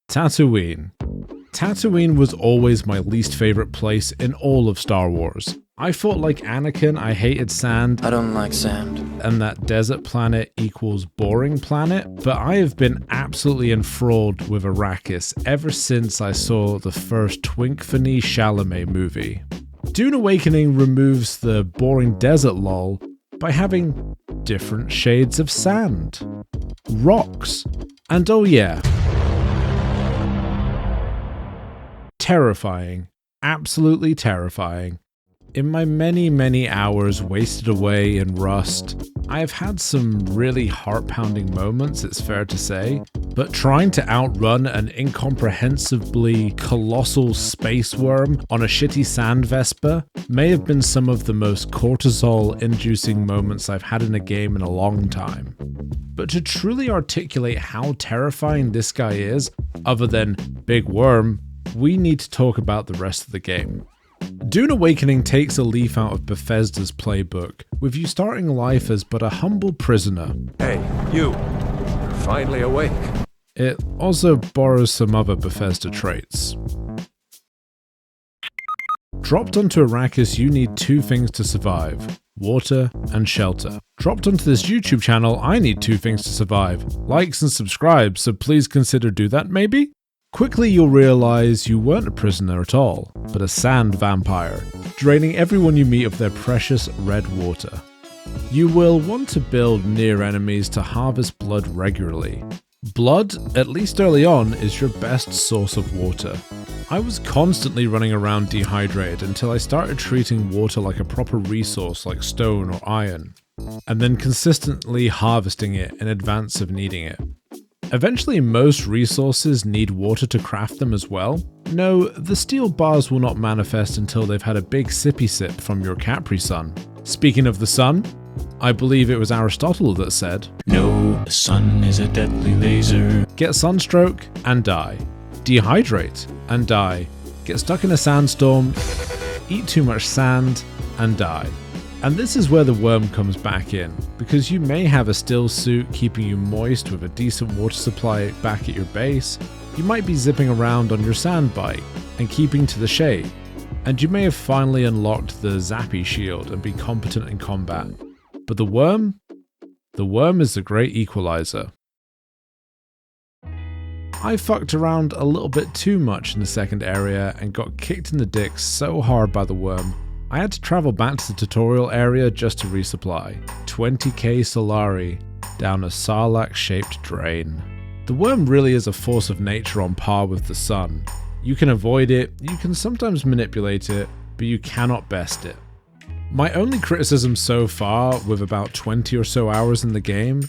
Tatooine. Tatooine was always my least favorite place in all of Star Wars. I thought like Anakin, I hated sand. I don't like sand. And that desert planet equals boring planet, but I have been absolutely enthralled with Arrakis ever since I saw the first Twinkfany Chalamet movie. Dune Awakening removes the boring desert lol by having different shades of sand, rocks, and oh yeah, terrifying, absolutely terrifying. In my many hours wasted away in Rust, I have had some really heart-pounding moments, it's fair to say, but trying to outrun an incomprehensibly colossal space worm on a shitty sand Vespa may have been some of the most cortisol-inducing moments I've had in a game in a long time. But to truly articulate how terrifying this guy is, other than Big Worm, we need to talk about the rest of the game. Dune Awakening takes a leaf out of Bethesda's playbook, with you starting life as but a humble prisoner. Hey, you're finally awake. It also borrows some other Bethesda traits. Dropped onto Arrakis, you need two things to survive: water and shelter. Dropped onto this YouTube channel, I need two things to survive: likes and subscribe, so please consider do that maybe? Quickly you'll realize you weren't a prisoner at all, but a sand vampire, draining everyone you meet of their precious red water. You will want to build near enemies to harvest blood regularly. Blood, at least early on, is your best source of water. I was constantly running around dehydrated until I started treating water like a proper resource like stone or iron, and then consistently harvesting it in advance of needing it. Eventually, most resources need water to craft them as well. No, the steel bars will not manifest until they've had a big sippy sip from your Capri Sun. Speaking of the sun, I believe it was Aristotle that said, "No, the sun is a deadly laser." Get sunstroke and die. Dehydrate and die. Get stuck in a sandstorm, eat too much sand and die. And this is where the worm comes back in, because you may have a still suit keeping you moist with a decent water supply back at your base, you might be zipping around on your sand bike and keeping to the shade, and you may have finally unlocked the Zappy shield and be competent in combat. But the worm is the great equalizer. I fucked around a little bit too much in the second area and got kicked in the dick so hard by the worm, I had to travel back to the tutorial area just to resupply. 20k Solari down a Sarlacc-shaped drain. The worm really is a force of nature on par with the sun. You can avoid it, you can sometimes manipulate it, but you cannot best it. My only criticism so far, with about 20 or so hours in the game,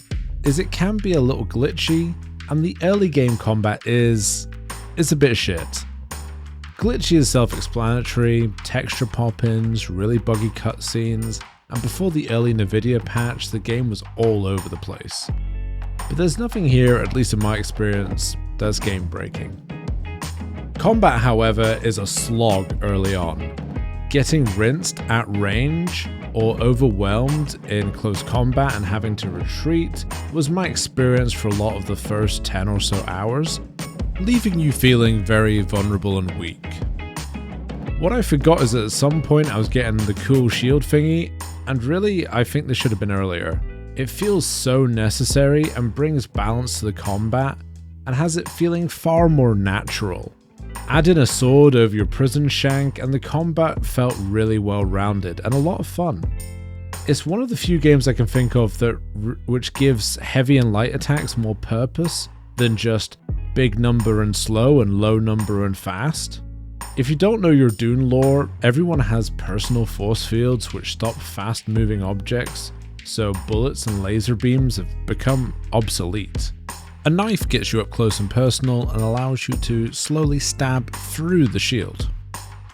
is it can be a little glitchy, and the early game combat is a bit shit. Glitchy is self-explanatory, texture pop-ins, really buggy cutscenes, and before the early Nvidia patch, the game was all over the place. But there's nothing here, at least in my experience, that's game-breaking. Combat, however, is a slog early on. Getting rinsed at range or overwhelmed in close combat and having to retreat was my experience for a lot of the first 10 or so hours, leaving you feeling very vulnerable and weak. What I forgot is that at some point I was getting the cool shield thingy, and really I think this should have been earlier. It feels so necessary and brings balance to the combat, and has it feeling far more natural. Add in a sword over your prison shank and the combat felt really well rounded and a lot of fun. It's one of the few games I can think of that which gives heavy and light attacks more purpose than just big number and slow and low number and fast. If you don't know your Dune lore, everyone has personal force fields which stop fast moving objects, so bullets and laser beams have become obsolete. A knife gets you up close and personal and allows you to slowly stab through the shield.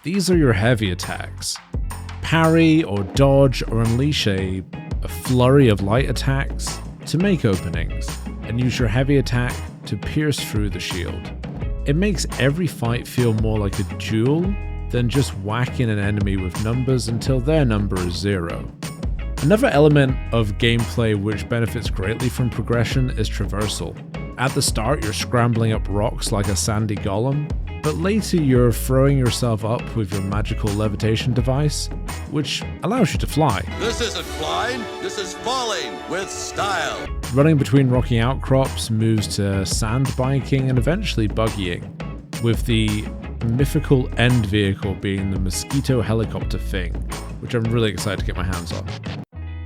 These are your heavy attacks. Parry or dodge or unleash a flurry of light attacks to make openings, and use your heavy attack to pierce through the shield. It makes every fight feel more like a duel than just whacking an enemy with numbers until their number is 0. Another element of gameplay which benefits greatly from progression is traversal. At the start, you're scrambling up rocks like a sandy golem, but later you're throwing yourself up with your magical levitation device, which allows you to fly. This isn't flying, this is falling with style. Running between rocky outcrops moves to sand biking and eventually buggying, with the mythical end vehicle being the mosquito helicopter thing, which I'm really excited to get my hands on.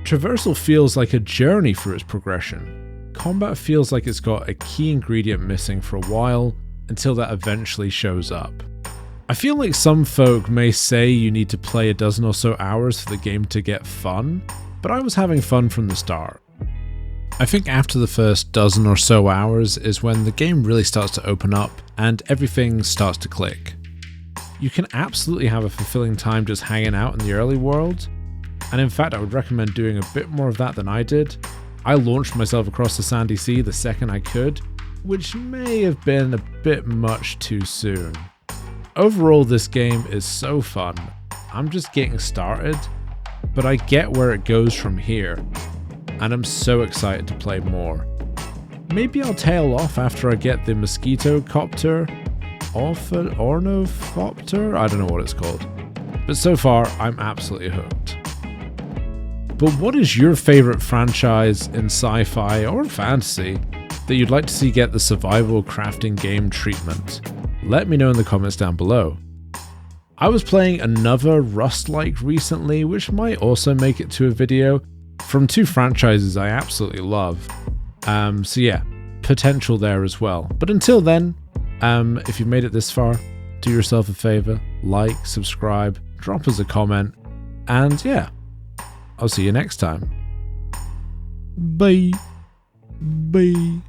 Traversal feels like a journey through its progression. Combat feels like it's got a key ingredient missing for a while, until that eventually shows up. I feel like some folk may say you need to play a dozen or so hours for the game to get fun, but I was having fun from the start. I think after the first dozen or so hours is when the game really starts to open up and everything starts to click. You can absolutely have a fulfilling time just hanging out in the early world, and in fact I would recommend doing a bit more of that than I did. I launched myself across the sandy sea the second I could, which may have been a bit much too soon. Overall, this game is so fun. I'm just getting started, but I get where it goes from here, and I'm so excited to play more. Maybe I'll tail off after I get the mosquito copter, ornithopter? I don't know what it's called. But so far, I'm absolutely hooked. But what is your favorite franchise in sci-fi or fantasy that you'd like to see get the survival crafting game treatment? Let me know in the comments down below. I was playing another Rustlike recently, which might also make it to a video, from two franchises I absolutely love. So yeah, potential there as well. But until then, if you've made it this far, do yourself a favor, like, subscribe, drop us a comment, and yeah, I'll see you next time. Bye. Bye.